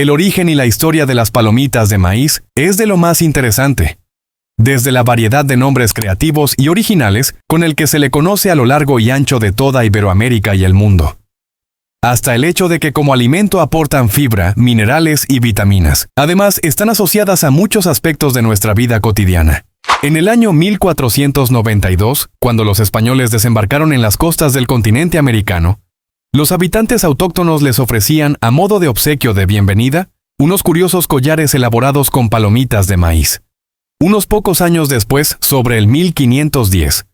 El origen y la historia de las palomitas de maíz es de lo más interesante. Desde la variedad de nombres creativos y originales con el que se le conoce a lo largo y ancho de toda Iberoamérica y el mundo, hasta el hecho de que como alimento aportan fibra, minerales y vitaminas. Además, están asociadas a muchos aspectos de nuestra vida cotidiana. En el año 1492, cuando los españoles desembarcaron en las costas del continente americano, los habitantes autóctonos les ofrecían, a modo de obsequio de bienvenida, unos curiosos collares elaborados con palomitas de maíz. Unos pocos años después, sobre el 1510,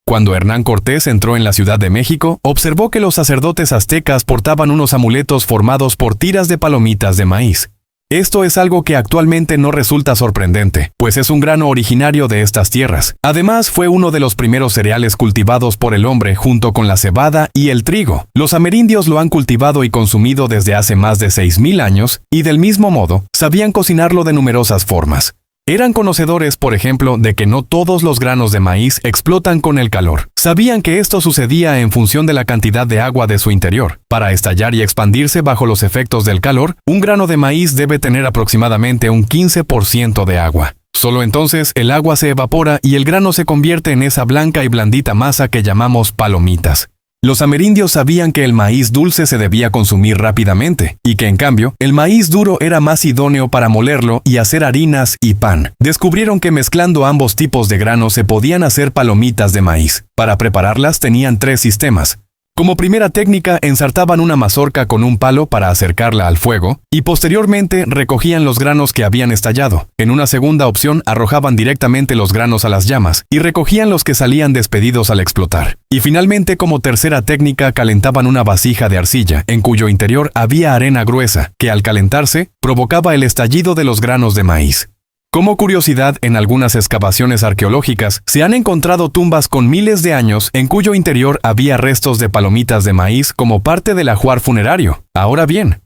cuando Hernán Cortés entró en la Ciudad de México, observó que los sacerdotes aztecas portaban unos amuletos formados por tiras de palomitas de maíz. Esto es algo que actualmente no resulta sorprendente, pues es un grano originario de estas tierras. Además, fue uno de los primeros cereales cultivados por el hombre junto con la cebada y el trigo. Los amerindios lo han cultivado y consumido desde hace más de 6.000 años, y del mismo modo, sabían cocinarlo de numerosas formas. Eran conocedores, por ejemplo, de que no todos los granos de maíz explotan con el calor. Sabían que esto sucedía en función de la cantidad de agua de su interior. Para estallar y expandirse bajo los efectos del calor, un grano de maíz debe tener aproximadamente un 15% de agua. Solo entonces el agua se evapora y el grano se convierte en esa blanca y blandita masa que llamamos palomitas. Los amerindios sabían que el maíz dulce se debía consumir rápidamente, y que en cambio, el maíz duro era más idóneo para molerlo y hacer harinas y pan. Descubrieron que mezclando ambos tipos de grano se podían hacer palomitas de maíz. Para prepararlas tenían 3 sistemas. Como primera técnica, ensartaban una mazorca con un palo para acercarla al fuego, y posteriormente recogían los granos que habían estallado. En una segunda opción, arrojaban directamente los granos a las llamas, y recogían los que salían despedidos al explotar. Y finalmente, como tercera técnica, calentaban una vasija de arcilla, en cuyo interior había arena gruesa, que al calentarse, provocaba el estallido de los granos de maíz. Como curiosidad, en algunas excavaciones arqueológicas se han encontrado tumbas con miles de años en cuyo interior había restos de palomitas de maíz como parte del ajuar funerario. Ahora bien,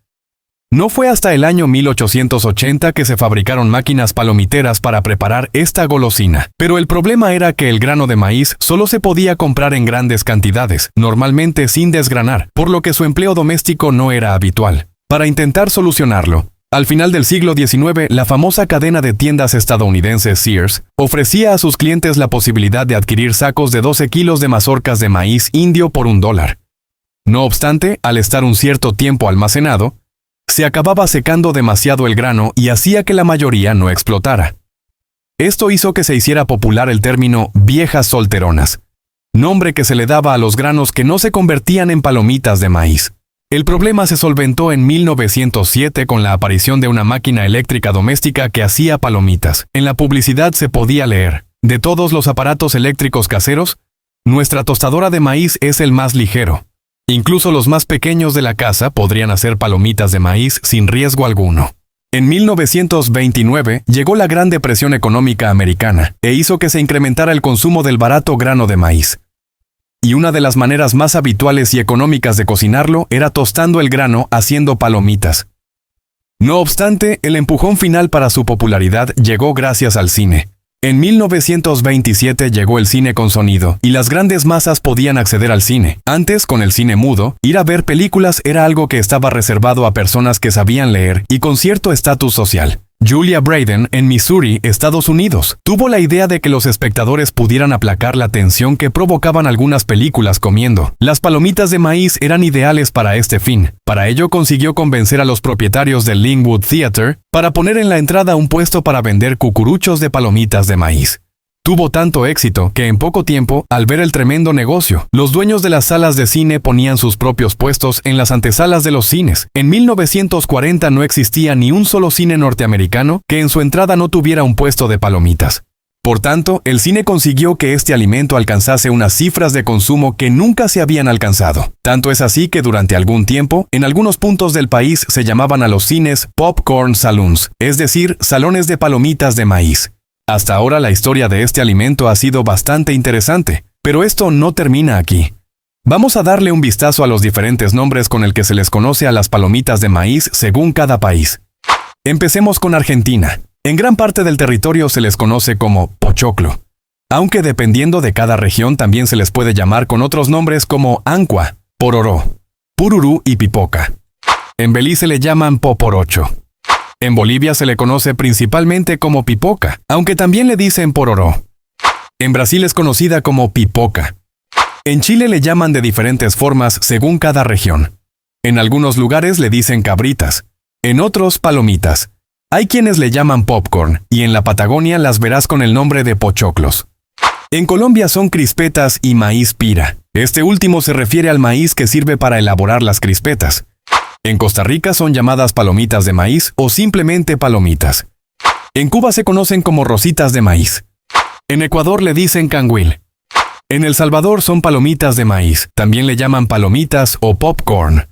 no fue hasta el año 1880 que se fabricaron máquinas palomiteras para preparar esta golosina. Pero el problema era que el grano de maíz solo se podía comprar en grandes cantidades, normalmente sin desgranar, por lo que su empleo doméstico no era habitual. Para intentar solucionarlo, al final del siglo XIX, la famosa cadena de tiendas estadounidense Sears ofrecía a sus clientes la posibilidad de adquirir sacos de 12 kilos de mazorcas de maíz indio por $1. No obstante, al estar un cierto tiempo almacenado, se acababa secando demasiado el grano y hacía que la mayoría no explotara. Esto hizo que se hiciera popular el término viejas solteronas, nombre que se le daba a los granos que no se convertían en palomitas de maíz. El problema se solventó en 1907 con la aparición de una máquina eléctrica doméstica que hacía palomitas. En la publicidad se podía leer: de todos los aparatos eléctricos caseros, nuestra tostadora de maíz es el más ligero. Incluso los más pequeños de la casa podrían hacer palomitas de maíz sin riesgo alguno. En 1929 llegó la Gran Depresión Económica Americana e hizo que se incrementara el consumo del barato grano de maíz. Y una de las maneras más habituales y económicas de cocinarlo era tostando el grano haciendo palomitas. No obstante, el empujón final para su popularidad llegó gracias al cine. En 1927 llegó el cine con sonido, y las grandes masas podían acceder al cine. Antes, con el cine mudo, ir a ver películas era algo que estaba reservado a personas que sabían leer y con cierto estatus social. Julia Braden, en Missouri, Estados Unidos, tuvo la idea de que los espectadores pudieran aplacar la tensión que provocaban algunas películas comiendo. Las palomitas de maíz eran ideales para este fin. Para ello consiguió convencer a los propietarios del Linwood Theater para poner en la entrada un puesto para vender cucuruchos de palomitas de maíz. Tuvo tanto éxito que en poco tiempo, al ver el tremendo negocio, los dueños de las salas de cine ponían sus propios puestos en las antesalas de los cines. En 1940 no existía ni un solo cine norteamericano que en su entrada no tuviera un puesto de palomitas. Por tanto, el cine consiguió que este alimento alcanzase unas cifras de consumo que nunca se habían alcanzado. Tanto es así que durante algún tiempo, en algunos puntos del país se llamaban a los cines popcorn saloons, es decir, salones de palomitas de maíz. Hasta ahora la historia de este alimento ha sido bastante interesante, pero esto no termina aquí. Vamos a darle un vistazo a los diferentes nombres con el que se les conoce a las palomitas de maíz según cada país. Empecemos con Argentina. En gran parte del territorio se les conoce como pochoclo, aunque dependiendo de cada región también se les puede llamar con otros nombres como ancua, pororó, pururú y pipoca. En Belice le llaman poporocho. En Bolivia se le conoce principalmente como pipoca, aunque también le dicen pororó. En Brasil es conocida como pipoca. En Chile le llaman de diferentes formas según cada región. En algunos lugares le dicen cabritas, en otros palomitas. Hay quienes le llaman popcorn, y en la Patagonia las verás con el nombre de pochoclos. En Colombia son crispetas y maíz pira. Este último se refiere al maíz que sirve para elaborar las crispetas. En Costa Rica son llamadas palomitas de maíz o simplemente palomitas. En Cuba se conocen como rositas de maíz. En Ecuador le dicen canguil. En El Salvador son palomitas de maíz, también le llaman palomitas o popcorn.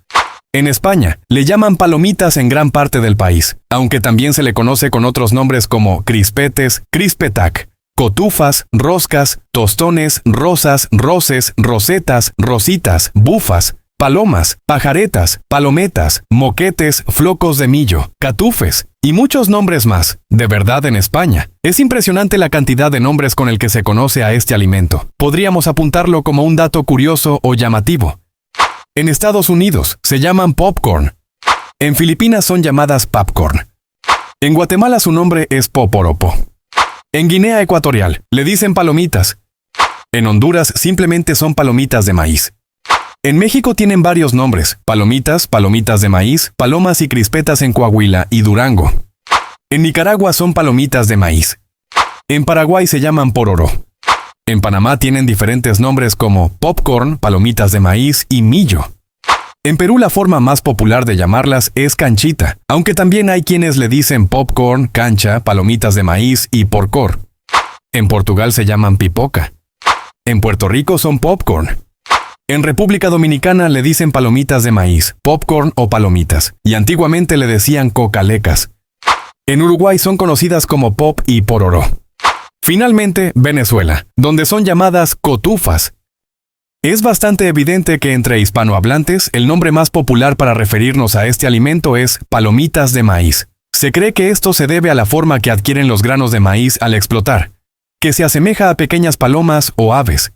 En España, le llaman palomitas en gran parte del país, aunque también se le conoce con otros nombres como crispetes, crispetac, cotufas, roscas, tostones, rosas, roces, rosetas, rositas, bufas, palomas, pajaretas, palometas, moquetes, flocos de millo, catufes y muchos nombres más. De verdad, en España, es impresionante la cantidad de nombres con el que se conoce a este alimento. Podríamos apuntarlo como un dato curioso o llamativo. En Estados Unidos se llaman popcorn. En Filipinas son llamadas popcorn. En Guatemala su nombre es poporopo. En Guinea Ecuatorial le dicen palomitas. En Honduras simplemente son palomitas de maíz. En México tienen varios nombres: palomitas, palomitas de maíz, palomas y crispetas en Coahuila y Durango. En Nicaragua son palomitas de maíz. En Paraguay se llaman pororó. En Panamá tienen diferentes nombres como popcorn, palomitas de maíz y millo. En Perú la forma más popular de llamarlas es canchita, aunque también hay quienes le dicen popcorn, cancha, palomitas de maíz y porcor. En Portugal se llaman pipoca. En Puerto Rico son popcorn. En República Dominicana le dicen palomitas de maíz, popcorn o palomitas, y antiguamente le decían cocalecas. En Uruguay son conocidas como pop y pororó. Finalmente, Venezuela, donde son llamadas cotufas. Es bastante evidente que entre hispanohablantes el nombre más popular para referirnos a este alimento es palomitas de maíz. Se cree que esto se debe a la forma que adquieren los granos de maíz al explotar, que se asemeja a pequeñas palomas o aves,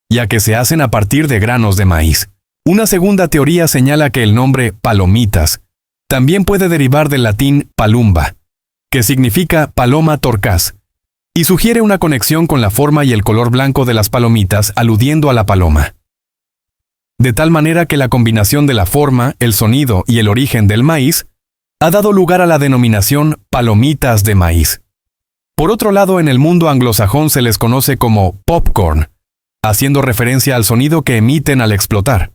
ya que se hacen a partir de granos de maíz. Una segunda teoría señala que el nombre palomitas también puede derivar del latín palumba, que significa paloma torcaz, y sugiere una conexión con la forma y el color blanco de las palomitas aludiendo a la paloma. De tal manera que la combinación de la forma, el sonido y el origen del maíz ha dado lugar a la denominación palomitas de maíz. Por otro lado, en el mundo anglosajón se les conoce como popcorn, haciendo referencia al sonido que emiten al explotar.